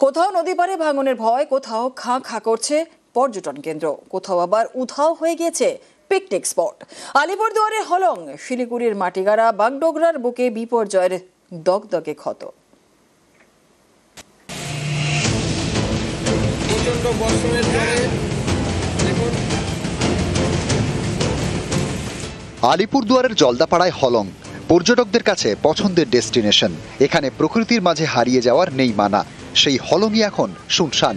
কোথাও নদী পাড়ে ভাঙনের ভয়, কোথাও খাঁ খাঁ করছে পর্যটন কেন্দ্র, কোথাও আবার উধাও হয়ে গিয়েছে পিকনিক স্পট। আলিপুরদুয়ারের হলং, শিলিগুড়ির মাটিগাড়া, বাগডোগরার বুকে বিপর্যয়ের দগদগে ক্ষত। আলিপুরদুয়ারের জলদাপাড়ায় হলং পর্যটকদের কাছে পছন্দের ডেস্টিনেশন। এখানে প্রকৃতির মাঝে হারিয়ে যাওয়ার নেই মানা। সেই হলংই এখন শুনশান।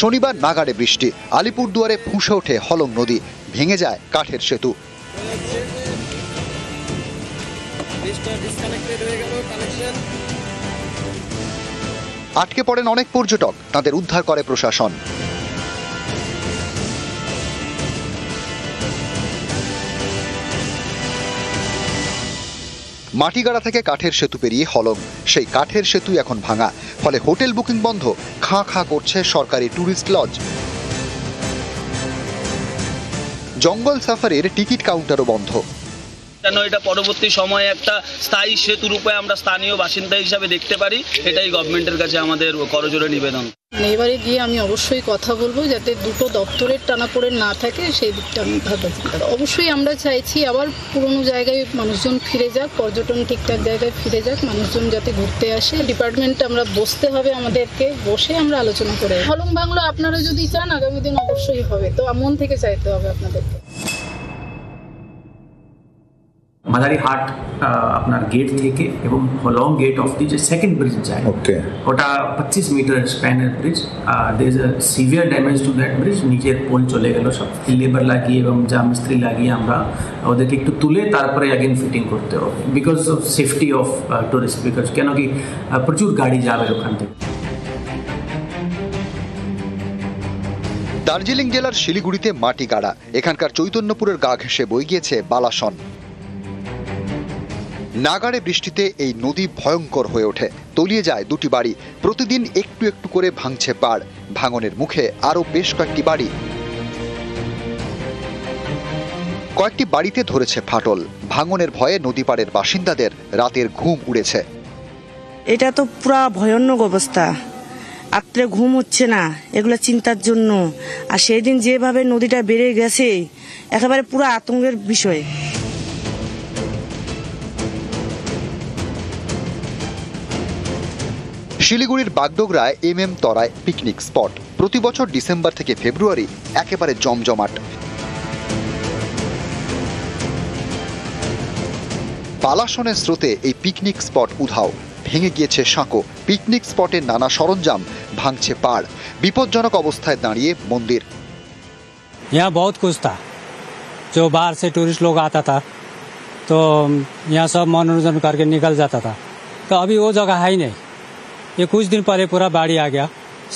শনিবার নাগাড়ে বৃষ্টি, আলিপুরদুয়ারে ফুঁসে ওঠে হলং নদী, ভেঙে যায় কাঠের সেতু। আটকে পড়েন অনেক পর্যটক, তাদের উদ্ধার করে প্রশাসন। মাটিগাড়া থেকে কাঠের সেতু পেরিয়ে হলং, সেই কাঠের সেতু এখন ভাঙা, ফলে হোটেল বুকিং বন্ধ, খাঁ খাঁ করছে সরকারি ট্যুরিস্ট লজ। জঙ্গল সাফারির টিকিট কাউন্টারও বন্ধ। যেন এটা পরবর্তী সময়ে একটা স্থায়ী সেতু রূপে আমরা স্থানীয় বাসিন্দা হিসাবে দেখতে পারি, এটাই গভর্নমেন্টের কাছে আমাদের করজোড়ে নিবেদন। এবারে গিয়ে আমি অবশ্যই কথা বলবো যাতে দুটো দপ্তরের টানাপোড়েন না থাকে, সেই দিকটা আমি ভাববো। অবশ্যই আমরা চাইছি আবার পুরনো জায়গায় মানুষজন ফিরে যাক, পর্যটন ঠিকঠাক জায়গায় ফিরে যাক, মানুষজন যাতে ঘুরতে আসে। ডিপার্টমেন্টে আমরা বসতে হবে, আমাদেরকে বসে আমরা আলোচনা করে হলং বাংলো আপনারা যদি চান আগামী দিন অবশ্যই হবে, তো মন থেকে চাইতে হবে আপনাদেরকে। মাদারিহাট আপনার গেট থেকে এবং হলং গেট অফ দি যে সেকেন্ড ব্রিজ যায়, ওটা 25 মিটার স্প্যানের bridge. There is a severe damage to that bridge. নিচের পোল চলে গেল, সব লেবার লাগিয়ে এবং যা মিস্ত্রি লাগিয়ে আমরা ওদেরকে একটু তুলে তারপরে অ্যাগেন ফিটিং করতে হবে, because of safety of tourist. Because কেন কি প্রচুর গাড়ি যাবে ওখান থেকে। দার্জিলিং জেলার শিলিগুড়িতে মাটিগাড়া, এখানকার চৈতন্যপুরের গা ঘেঁষে বয়ে গিয়েছে বালাসন। নাগাড়ে বৃষ্টিতে এই নদী ভয়ঙ্কর হয়ে ওঠে, তলিয়ে যায় দুটি বাড়ি। প্রতিদিন একটু একটু করে ভাঙছে পাড়, ভাঙনের মুখে আরো বেশ কয়েকটি বাড়ি। কয়েকটি বাড়িতে ধরেছে ফাটল। ভাঙনের ভয়ে নদী পাড়ের বাসিন্দাদের রাতের ঘুম উড়েছে। এটা তো পুরা ভয়ানক অবস্থা, রাত্রে ঘুম হচ্ছে না, এগুলো চিন্তার জন্য। আর সেই দিন যেভাবে নদীটা বেড়ে গেছে, একেবারে পুরো আতঙ্কের বিষয়। শিলিগুড়ির বাগডোগরায় তরায় পিকনিক স্পট। প্রতি বছর ডিসেম্বর থেকে ফেব্রুয়ারি একেবারে জমজমাট। বালাসনের স্রোতে এই পিকনিক স্পট উধাও, ভেঙে গিয়েছে সাঁকো। পিকনিক স্পটের নানা সরঞ্জাম, ভাঙছে পাড়। বিপজ্জনক অবস্থায় দাঁড়িয়ে মন্দির। यहाँ बहुत कुछ था, जो बाहर से टूरिस्ट लोग आता था तो यहाँ सब मनोरंजन करके निकल जाता था। तो अभी वो जगह है ही नहीं। ये कुछ दिन पहले पूरा बाढ़ी आ गया,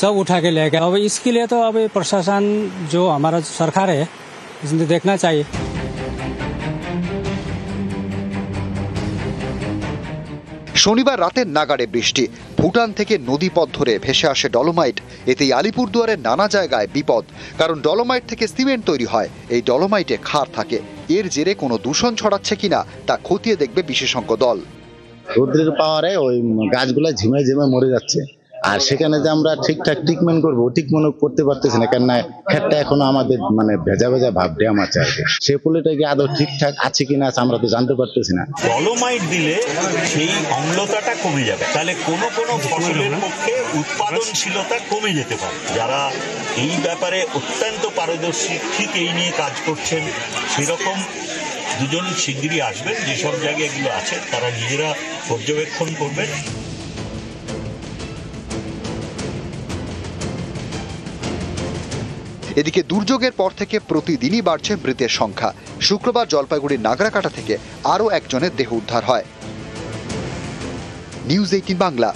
सब उठा के ले गया। अब इसके लिए तो अब प्रशासन जो हमारा सरकार है, इसमें देखना चाहिए। শনিবার রাতের নাগাড়ে বৃষ্টি, ভুটান থেকে নদীপথ ধরে ভেসে আসে ডলোমাইট। এতেই আলিপুরদুয়ারের নানা জায়গায় বিপদ, কারণ ডলোমাইট থেকে সিমেন্ট তৈরি হয়। এই ডলোমাইটে ক্ষার থাকে, এর জেরে কোনো দূষণ ছড়াচ্ছে কিনা তা খতিয়ে দেখবে বিশেষজ্ঞ দল। রোদ্রের পাওয়ারে ওই গাছগুলো ঝিমে ঝিমে মরে যাচ্ছে, আর সেখানে যে আমরা ঠিকঠাক ট্রিটমেন্ট করবো ট্রিটমেন্ট করতে পারতেছি না, কেননা ক্ষেতটা এখনো আমাদের ভেজা ভেজা ভাব ড্যাম আছে আর কি। সে পুলিটা কি আদৌ ঠিকঠাক আছে কিনা আমরা তো জানতে পারতেছি না। ডলোমাইট দিলে সেই অম্লতাটা কমে যাবে, তাহলে কোনো ফসলের পক্ষে উৎপাদনশীলতা কমে যেতে পারে। যারা এই ব্যাপারে অত্যন্ত পারদর্শী, ঠিক এই নিয়ে কাজ করছেন, সেরকম দুজন শিগগিরই আসবেন। যেসব জায়গায় এগুলো আছে তারা নিজেরা পর্যবেক্ষণ করবেন। এদিকে দুর্যোগের পর থেকে প্রতিদিনই বাড়ছে মৃতের সংখ্যা। শুক্রবার জলপাইগুড়ির নাগরাকাটা থেকে আরও একজনের দেহ উদ্ধার হয়। নিউজ 18 বাংলা।